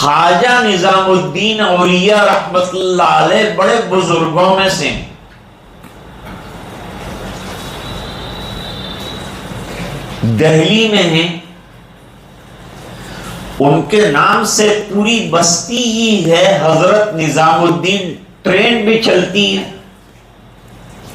خواجہ نظام الدین اولیاء رحمت اللہ علیہ بڑے بزرگوں میں سے دہلی میں ہیں. ان کے نام سے پوری بستی ہی ہے حضرت نظام الدین. ٹرین بھی چلتی ہے،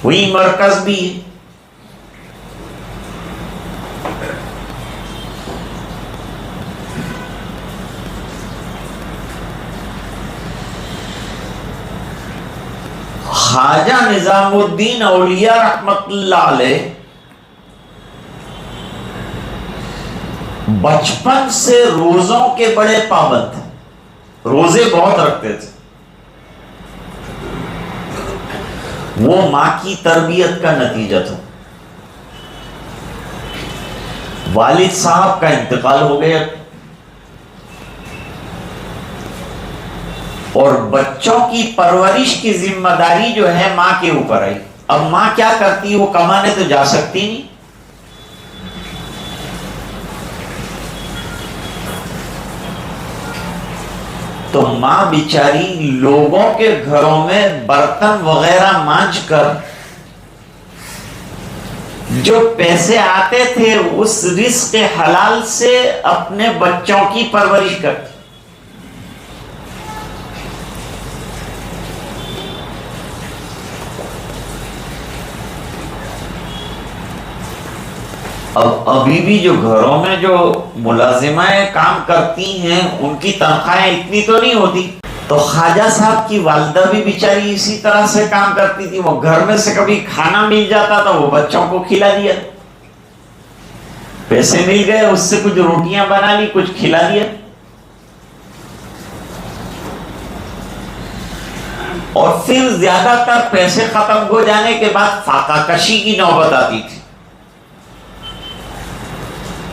وہی مرکز بھی ہے. خواجہ نظام الدین اولیاء رحمت اللہ علیہ بچپن سے روزوں کے بڑے پابند تھے. روزے بہت رکھتے تھے. وہ ماں کی تربیت کا نتیجہ تھا. والد صاحب کا انتقال ہو گیا اور بچوں کی پرورش کی ذمہ داری جو ہے ماں کے اوپر آئی. اب ماں کیا کرتی؟ وہ کمانے تو جا سکتی نہیں. تو ماں بیچاری لوگوں کے گھروں میں برتن وغیرہ مانج کر جو پیسے آتے تھے اس رزق حلال سے اپنے بچوں کی پرورش کرتی. اب ابھی بھی جو گھروں میں جو ملازمائیں کام کرتی ہیں ان کی تنخواہیں اتنی تو نہیں ہوتی. تو خواجہ صاحب کی والدہ بھی بیچاری اسی طرح سے کام کرتی تھی. وہ گھر میں سے کبھی کھانا مل جاتا تھا وہ بچوں کو کھلا دیا. پیسے مل گئے اس سے کچھ روٹیاں بنا لی کچھ کھلا دیا. اور پھر زیادہ تر پیسے ختم ہو جانے کے بعد فاقہ کشی کی نوبت آتی تھی.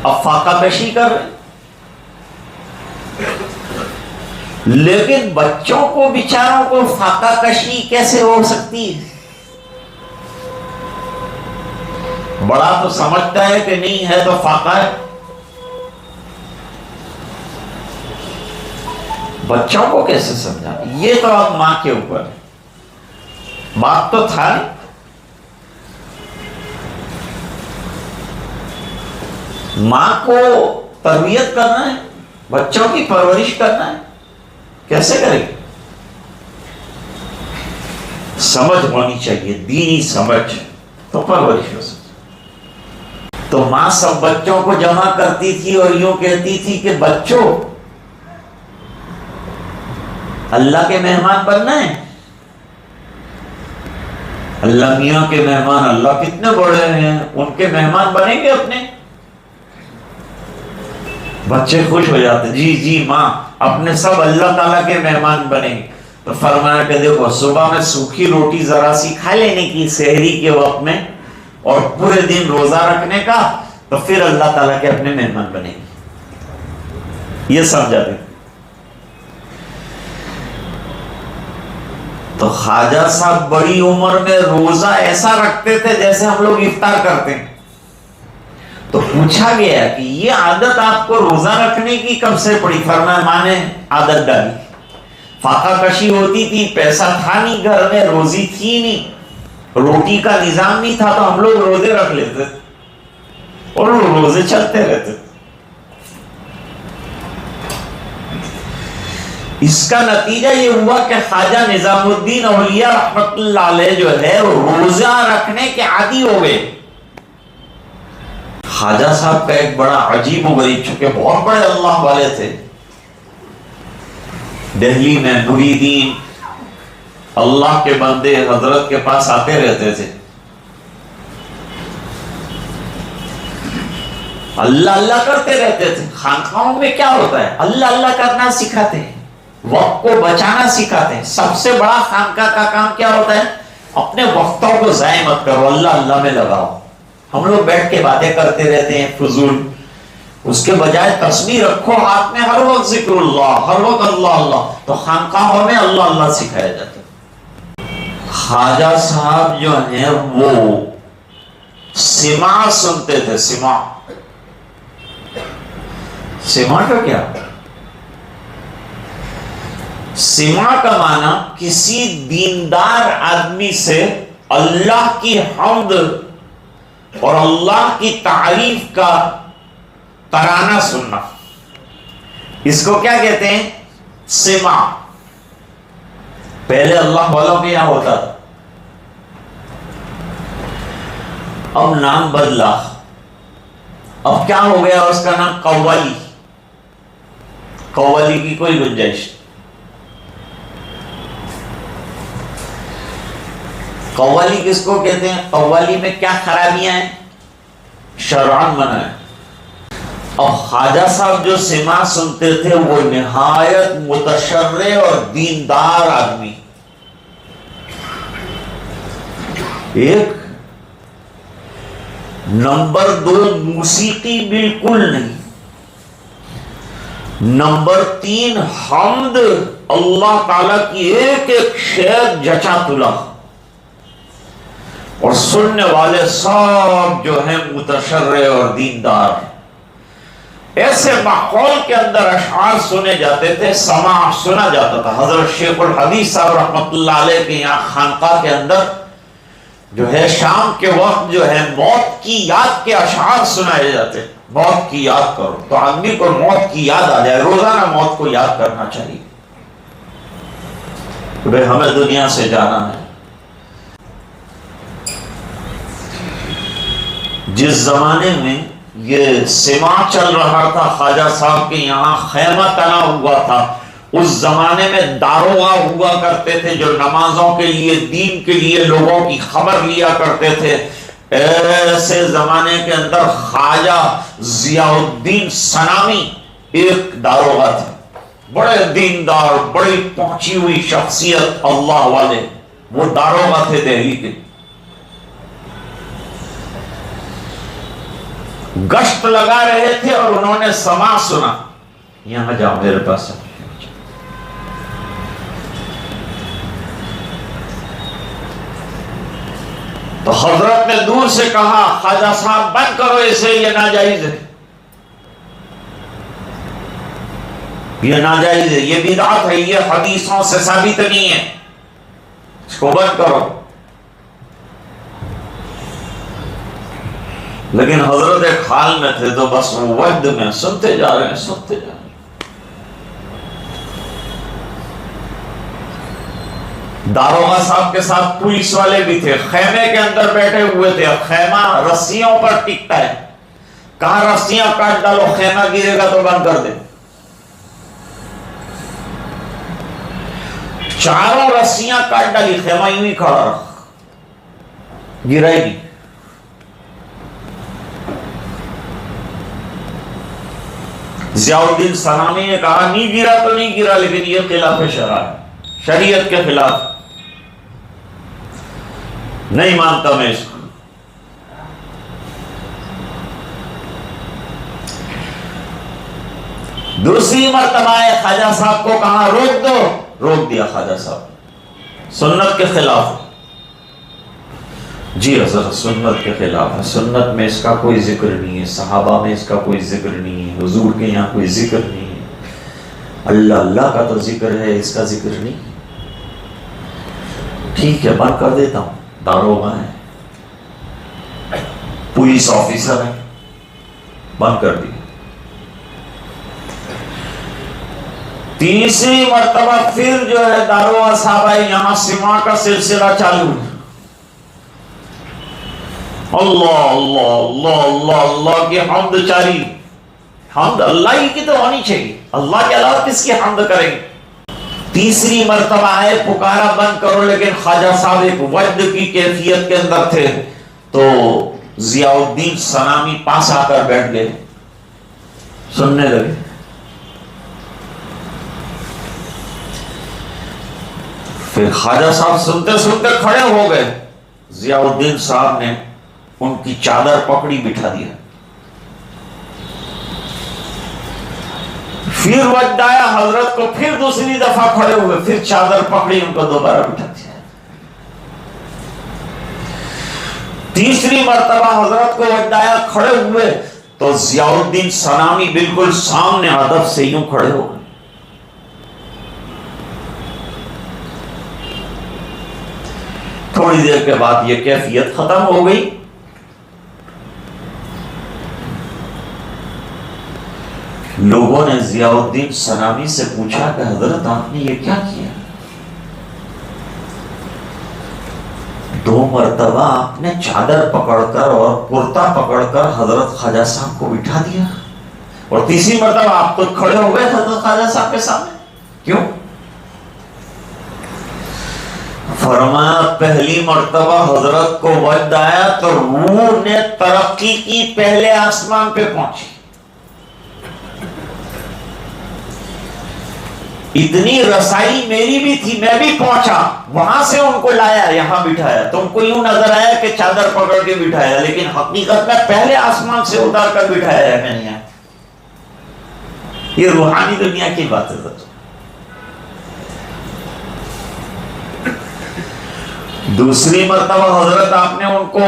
اب فاقہ کشی کر رہے لیکن بچوں کو بیچاروں کو فاقہ کشی کیسے ہو سکتی ہے؟ بڑا تو سمجھتا ہے کہ نہیں ہے تو فاقہ ہے. بچوں کو کیسے سمجھا؟ یہ تو اب ماں کے اوپر ہے. باپ تو تھا نہیں. ماں کو تربیت کرنا ہے، بچوں کی پرورش کرنا ہے. کیسے کرے گی؟ سمجھ ہونی چاہیے، دینی سمجھ تو پرورش ہو سکتی. تو ماں سب بچوں کو جمع کرتی تھی اور یوں کہتی تھی کہ بچوں اللہ کے مہمان بننا ہے. اللہ میاں کے مہمان اللہ کتنے بڑے ہیں، ان کے مہمان بنیں گے اپنے. بچے خوش ہو جاتے، جی جی ماں اپنے سب اللہ تعالیٰ کے مہمان بنیں گے. تو فرمایا کہ دیکھو صبح میں سوکھی روٹی ذرا سی کھا لینے کی سحری کے وقت میں اور پورے دن روزہ رکھنے کا، تو پھر اللہ تعالیٰ کے اپنے مہمان بنیں گے. یہ سمجھا دیں. تو خواجہ صاحب بڑی عمر میں روزہ ایسا رکھتے تھے جیسے ہم لوگ افطار کرتے ہیں. تو پوچھا گیا کہ یہ عادت آپ کو روزہ رکھنے کی کب سے پڑی؟ فرمایا ماں نے عادت ڈالی. فاقہ کشی ہوتی تھی، پیسہ تھا نہیں گھر میں، روزی تھی نہیں، روٹی کا نظام نہیں تھا، تو ہم لوگ روزے رکھ لیتے اور روزے چلتے رہتے. اس کا نتیجہ یہ ہوا کہ خواجہ نظام الدین اولیاء رحمت اللہ علیہ جو ہے روزہ رکھنے کے عادی ہو گئے. خواجہ صاحب کا ایک بڑا عجیب و غریب، چونکہ بہت بڑے اللہ والے تھے، دہلی میں مریدین اللہ کے بندے حضرت کے پاس آتے رہتے تھے. اللہ اللہ کرتے رہتے تھے. خانقاہوں میں کیا ہوتا ہے؟ اللہ اللہ کرنا سکھاتے ہیں، وقت کو بچانا سکھاتے ہیں. سب سے بڑا خانقاہ کا کام کیا ہوتا ہے؟ اپنے وقتوں کو ضائع مت کرو، اللہ اللہ میں لگاؤ. ہم لوگ بیٹھ کے باتیں کرتے رہتے ہیں فضول. اس کے بجائے تسبیح رکھو ہاتھ میں، ہر وقت ذکر اللہ، ہر وقت اللہ اللہ. تو خانقاہوں میں اللہ اللہ سکھایا جاتا ہے. خواجہ صاحب جو ہیں وہ سماع سنتے تھے. سماع کا کیا؟ سما کا معنی کسی دیندار آدمی سے اللہ کی حمد اور اللہ کی تعریف کا ترانہ سننا، اس کو کیا کہتے ہیں؟ سما۔ پہلے اللہ والوں کے یہاں ہوتا تھا، اب نام بدلا، اب کیا ہو گیا؟ اس کا نام قوالی۔ قوالی کی کوئی گنجائش؟ قوالی کس کو کہتے ہیں؟ قوالی میں کیا خرابیاں ہیں؟ شرعاً منع ہے۔ اب خواجہ صاحب جو سما سنتے تھے وہ نہایت متشرع اور دیندار آدمی، ایک نمبر دو موسیقی بالکل نہیں، نمبر تین حمد اللہ تعالی کی ایک ایک شعر جچا تلا، اور سننے والے سب جو ہیں متشرع اور دیندار۔ ایسے ماحول کے اندر اشعار سنے جاتے تھے، سماع سنا جاتا تھا۔ حضرت شیخ الحدیث صاحب رحمۃ اللہ علیہ کے یہاں خانقاہ کے اندر جو ہے شام کے وقت جو ہے موت کی یاد کے اشعار سنائے جاتے۔ موت کی یاد کرو، تو آدمی کو موت کی یاد آ جائے، روزانہ موت کو یاد کرنا چاہیے کہ بھئی ہمیں دنیا سے جانا ہے۔ جس زمانے میں یہ سماع چل رہا تھا، خواجہ صاحب کے یہاں خیمہ تنا ہوا تھا، اس زمانے میں داروغہ ہوا کرتے تھے جو نمازوں کے لیے، دین کے لیے لوگوں کی خبر لیا کرتے تھے۔ ایسے زمانے کے اندر خواجہ ضیاء الدین سنامی ایک داروغہ تھے، بڑے دیندار، بڑی پہنچی ہوئی شخصیت اللہ والے، وہ داروغہ تھے دہلی کے۔ گشت لگا رہے تھے اور انہوں نے سماع سنا، یہاں جاؤ میرے پاس۔ تو حضرت نے دور سے کہا خواجہ صاحب بند کرو اسے، یہ ناجائز ہے، یہ ناجائز ہے، یہ بدعت ہے، یہ حدیثوں سے ثابت نہیں ہے، اس کو بند کرو۔ لیکن حضرت ایک حال میں تھے تو بس وہ وحد میں سنتے جا رہے ہیں، سنتے جا رہے ہیں۔ داروغہ صاحب کے ساتھ پولیس والے بھی تھے، خیمے کے اندر بیٹھے ہوئے تھے، خیمہ رسیوں پر ٹکتا ہے، کہاں رسیاں کاٹ ڈالو، خیمہ گرے گا تو بند کر دے۔ چاروں رسیاں کاٹ ڈالی، خیمہ یوں ہی کھڑا رہا، گرا ہی نہیں۔ ضیاء الدین سنامی نے کہا نہیں گرا تو نہیں گرا، لیکن یہ خلاف شرع ہے، شریعت کے خلاف، نہیں مانتا میں اس کو۔ دوسری مرتبہ خواجہ صاحب کو کہا روک دو، روک دیا خواجہ صاحب، سنت کے خلاف۔ جی حضرت سنت کے خلاف ہے، سنت میں اس کا کوئی ذکر نہیں ہے، صحابہ میں اس کا کوئی ذکر نہیں ہے، حضور کے یہاں کوئی ذکر نہیں ہے، اللہ اللہ کا تو ذکر ہے، اس کا ذکر نہیں۔ ٹھیک ہے بند کر دیتا ہوں، داروغہ ہے، پولیس آفیسر ہے، بند کر دیا۔ تیسری مرتبہ پھر جو ہے داروغہ صاحب آئے، یہاں سماع کا سلسلہ چالو ہے، اللہ اللہ اللہ اللہ اللہ کی حمد چاری، حمد اللہ ہی کی تو ہونی چاہیے، اللہ کے علاوہ کس کی حمد کریں گے۔ تیسری مرتبہ آئے، پکارا بند کرو، لیکن خواجہ صاحب ایک وجد کی کیفیت کے اندر تھے، تو ضیاء الدین سنامی پاس آ کر بیٹھ گئے، سننے لگے۔ پھر خواجہ صاحب سنتے سنتے کھڑے ہو گئے، ضیاء الدین صاحب نے ان کی چادر پکڑی بٹھا دیا، پھر وجد آیا حضرت کو، پھر دوسری دفعہ کھڑے ہوئے، پھر چادر پکڑی ان کو دوبارہ بٹھا دیا۔ تیسری مرتبہ حضرت کو وجد آیا، کھڑے ہوئے تو ضیاء الدین سنامی بالکل سامنے ادب سے یوں کھڑے ہو گئے، تھوڑی دیر کے بعد یہ کیفیت ختم ہو گئی. لوگوں نے ضیاء الدین سنامی سے پوچھا کہ حضرت آپ نے یہ کیا کیا؟ 2 مرتبہ آپ نے چادر پکڑ کر اور کرتا پکڑ کر حضرت خواجہ صاحب کو بٹھا دیا، اور تیسری مرتبہ آپ خود کھڑے ہو گئے حضرت خواجہ صاحب کے سامنے، کیوں؟ فرمایا پہلی مرتبہ حضرت کو وجد آیا تو روح نے ترقی کی، پہلے آسمان پہ پہنچی. اتنی رسائی میری بھی تھی، میں بھی پہنچا، وہاں سے ان کو لایا یہاں بٹھایا. تم کو یوں نظر آیا کہ چادر پکڑ کے بٹھایا، لیکن حقیقت میں پہلے آسمان سے اتار کر بٹھایا ہے میں نے یہاں. یہ روحانی دنیا کی بات ہے. دوسری مرتبہ حضرت آپ نے ان کو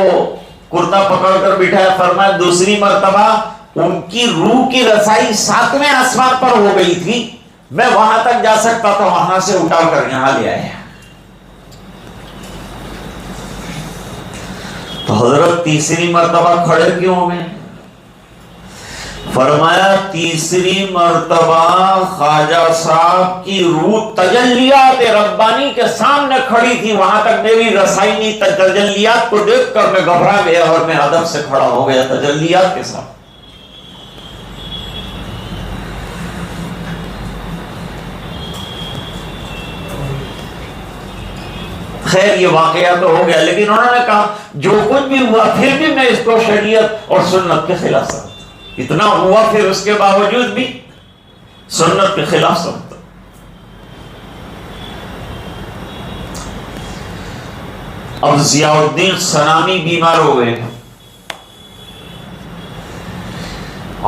کرتا پکڑ کر بٹھایا. فرمایا دوسری مرتبہ ان کی روح کی رسائی 7ویں آسمان پر ہو گئی تھی، میں وہاں تک جا سکتا تھا، وہاں سے اٹھا کر یہاں لے آیا. تو حضرت تیسری مرتبہ کھڑے کیوں ہو گئے؟ فرمایا تیسری مرتبہ خواجہ صاحب کی روح تجلیات ربانی کے سامنے کھڑی تھی، وہاں تک میری رسائی نہیں. تجلیات کو دیکھ کر میں گھبرا گیا اور میں ادب سے کھڑا ہو گیا تجلیات کے ساتھ. خیر یہ واقعہ تو ہو گیا، لیکن انہوں نے کہا جو کچھ بھی ہوا پھر بھی میں اس کو شریعت اور سنت کے خلاف سمجھتا. اتنا ہوا پھر اس کے باوجود بھی سنت کے خلاف سمجھتا. اب ضیاء الدین سنامی بیمار ہو گئے،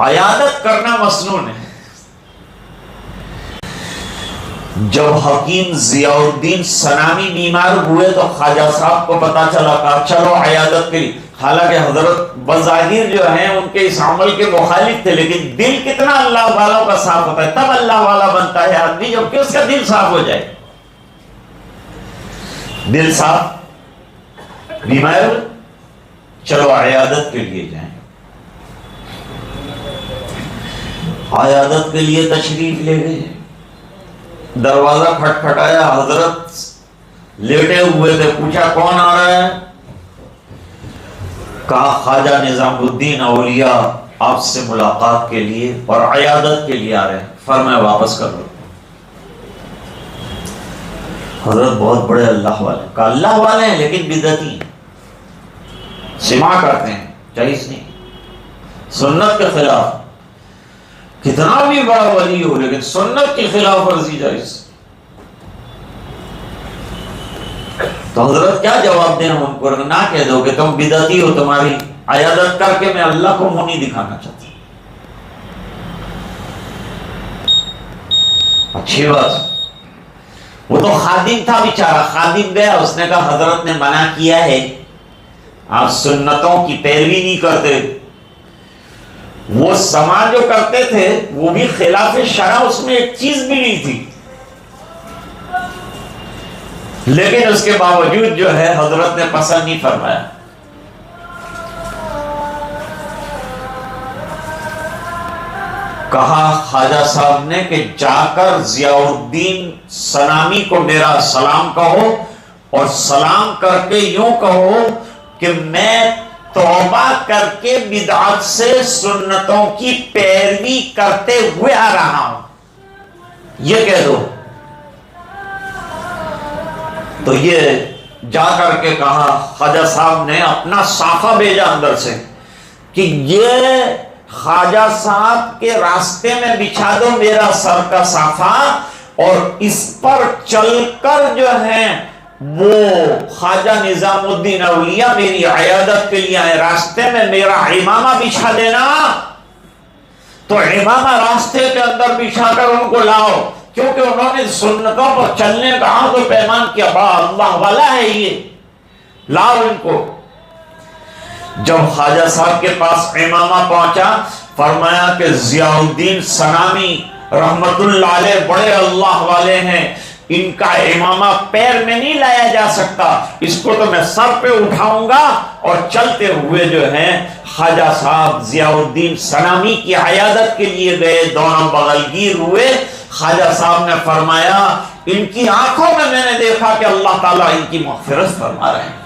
عیادت کرنا مسنون ہے. جب حکیم ضیاء الدین سنامی بیمار ہوئے تو خواجہ صاحب کو پتا چلا، کہا چلو عیادت کے لیے. حالانکہ حضرت بظاہر جو ہیں ان کے اس عمل کے مخالف تھے، لیکن دل کتنا اللہ والوں کا صاف ہوتا ہے، تب اللہ والا بنتا ہے آدمی جب کہ اس کا دل صاف ہو جائے. دل صاف، بیمار ہوئے، چلو عیادت کے لیے جائیں. عیادت کے لیے تشریف لے گئے. دروازہ کھٹکھٹایا، حضرت لیٹے ہوئے تھے. پوچھا کون آ رہا ہے؟ کہا خواجہ نظام الدین اولیاء آپ سے ملاقات کے لیے اور عیادت کے لیے آ رہے ہیں. فرمایا واپس کر لو. حضرت بہت بڑے اللہ والے. کہا اللہ والے ہیں لیکن بدعتی، سماع کرتے ہیں، جائز نہیں، سنت کے خلاف. کتنا بھی بڑا ولی ہو لیکن سنت کی خلاف ورزی جائز. تو حضرت کیا جواب دیں ان کو؟ نہ کہہ دو کہ تم بدعتی ہو، تمہاری عیادت کر کے میں اللہ کو منہ نہیں دکھانا چاہتا. اچھی بات. وہ تو خادم تھا بیچارہ، خادم گیا، اس نے کہا حضرت نے منع کیا ہے، آپ سنتوں کی پیروی نہیں کرتے. وہ سماج جو کرتے تھے وہ بھی خلاف شرع، اس میں ایک چیز بھی نہیں تھی، لیکن اس کے باوجود جو ہے حضرت نے پسند نہیں فرمایا. کہا خواجہ صاحب نے کہ جا کر ضیاء الدین سنامی کو میرا سلام کہو، اور سلام کر کے یوں کہو کہ میں توبہ کر کے بدعت سے سنتوں کی پیروی کرتے ہوئے آ رہا ہوں، یہ کہہ دو. تو یہ جا کر کے کہا. خواجہ صاحب نے اپنا صافہ بھیجا اندر سے کہ یہ خواجہ صاحب کے راستے میں بچھا دو میرا سر کا صافہ، اور اس پر چل کر جو ہے وہ خواجہ نظام الدین اولیاء میری عیادت کے لیے آئے، راستے میں میرا عمامہ بچھا دینا. تو عمامہ راستے کے اندر بچھا کر ان کو لاؤ، کیونکہ انہوں نے سنتوں پر چلنے کا عہد و پیمان کیا. بڑا اللہ والا ہے یہ، لاؤ ان کو. جب خواجہ صاحب کے پاس امامہ پہنچا، فرمایا کہ ضیاء الدین سنامی رحمت اللہ علیہ بڑے اللہ والے ہیں، ان کا امامہ پیر میں نہیں لایا جا سکتا، اس کو تو میں سر پہ اٹھاؤں گا۔ اور چلتے ہوئے جو ہے خواجہ صاحب ضیاء الدین سنامی کی عیادت کے لیے گئے، دونوں بغلگیر ہوئے۔ خواجہ صاحب نے فرمایا ان کی آنکھوں میں نے دیکھا کہ اللہ تعالیٰ ان کی مغفرت فرما رہے ہیں۔